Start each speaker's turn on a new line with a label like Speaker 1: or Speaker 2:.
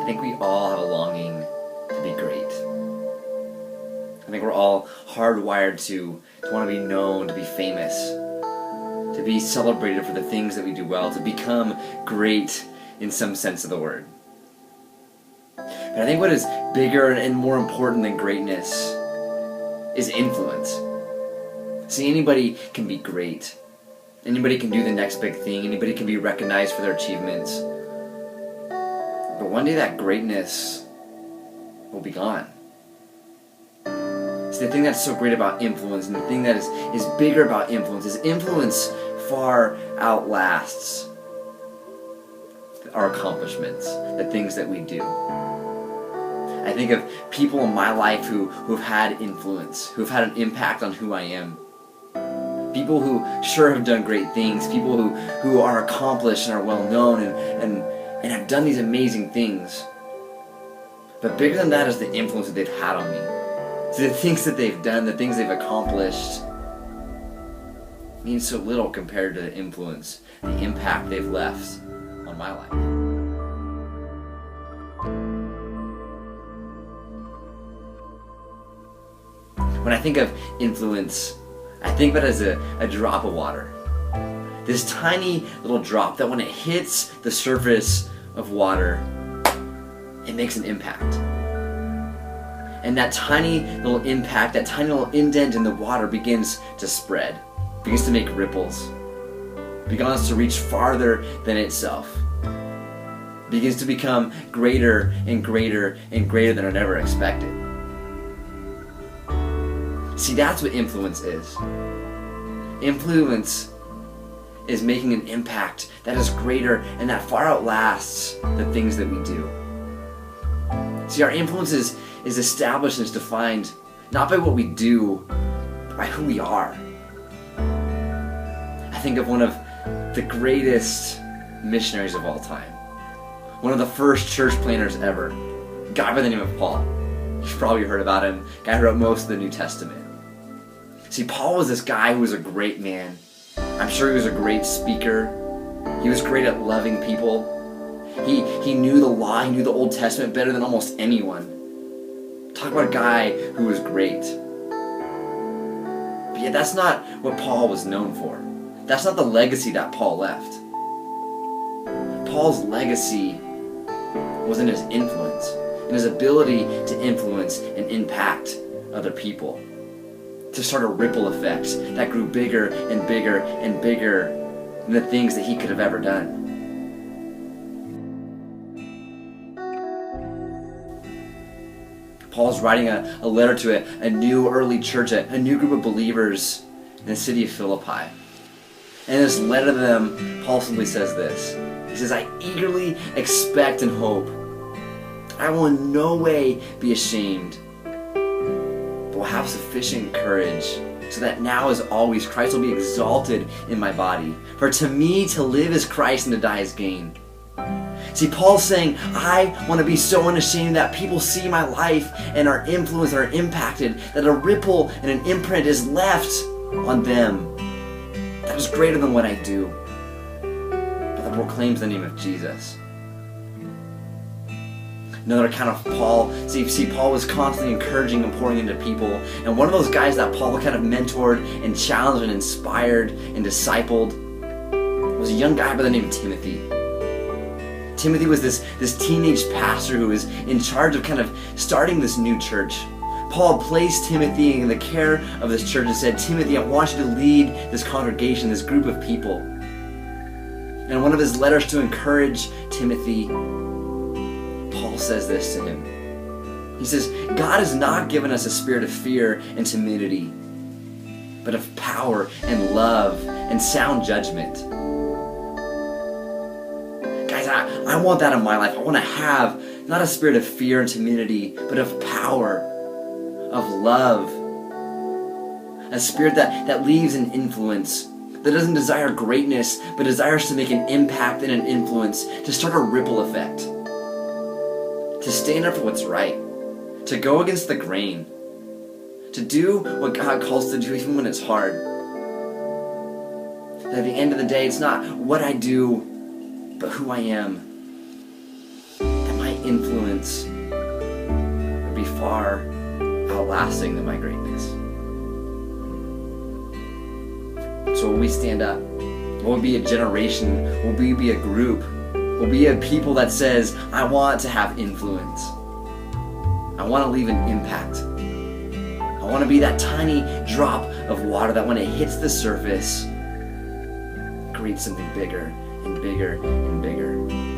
Speaker 1: I think we all have a longing to be great. I think we're all hardwired to want to be known, to be famous, to be celebrated for the things that we do well, to become great in some sense of the word. But I think what is bigger and more important than greatness is influence. See, anybody can be great. Anybody can do the next big thing. Anybody can be recognized for their achievements. But one day that greatness will be gone. See, the thing that's so great about influence, and the thing that is bigger about influence, is influence far outlasts our accomplishments, the things that we do. I think of people in my life who've had influence, who've had an impact on who I am. People who sure have done great things, people who are accomplished and are well known and have done these amazing things. But bigger than that is the influence that they've had on me. So the things that they've done, the things they've accomplished, mean so little compared to the influence, the impact they've left on my life. When I think of influence, I think of it as a drop of water. This tiny little drop that when it hits the surface of water, it makes an impact. And that tiny little impact, that tiny little indent in the water begins to spread, begins to make ripples, begins to reach farther than itself, begins to become greater and greater and greater than I'd ever expected. See, that's what influence is. Influence is making an impact that is greater and that far outlasts the things that we do. See, our influence is established and is defined not by what we do, but by who we are. I think of one of the greatest missionaries of all time. One of the first church planters ever. A guy by the name of Paul. You've probably heard about him. A guy who wrote most of the New Testament. See, Paul was this guy who was a great man. I'm sure he was a great speaker. He was great at loving people. He knew the law, he knew the Old Testament better than almost anyone. Talk about a guy who was great. But yet that's not what Paul was known for. That's not the legacy that Paul left. Paul's legacy was in his influence, in his ability to influence and impact other people. To start a ripple effect that grew bigger and bigger and bigger than the things that he could have ever done. Paul's writing a letter to a new early church, a new group of believers in the city of Philippi. And in this letter to them, Paul simply says this. He says, I eagerly expect and hope. I will in no way be ashamed, will have sufficient courage, so that now as always Christ will be exalted in my body. For to me to live is Christ and to die is gain. See, Paul's saying, I want to be so unashamed that people see my life and are influenced and are impacted, that a ripple and an imprint is left on them that is greater than what I do, but that proclaims the name of Jesus. Another account of Paul, see, Paul was constantly encouraging and pouring into people. And one of those guys that Paul kind of mentored and challenged and inspired and discipled was a young guy by the name of Timothy. Timothy was this teenage pastor who was in charge of kind of starting this new church. Paul placed Timothy in the care of this church and said, Timothy, I want you to lead this congregation, this group of people. And in one of his letters to encourage Timothy, Paul says this to him. He says, God has not given us a spirit of fear and timidity, but of power and love and sound judgment. Guys, I want that in my life. I want to have not a spirit of fear and timidity, but of power, of love. A spirit that leaves an influence, that doesn't desire greatness, but desires to make an impact and an influence, to start a ripple effect. To stand up for what's right, to go against the grain, to do what God calls to do even when it's hard. And at the end of the day, it's not what I do, but who I am. That my influence would be far outlasting than my greatness. So will we stand up? Will we be a generation? Will we be a group? Will we be a people that says, I want to have influence. I want to leave an impact. I want to be that tiny drop of water that when it hits the surface, creates something bigger and bigger and bigger.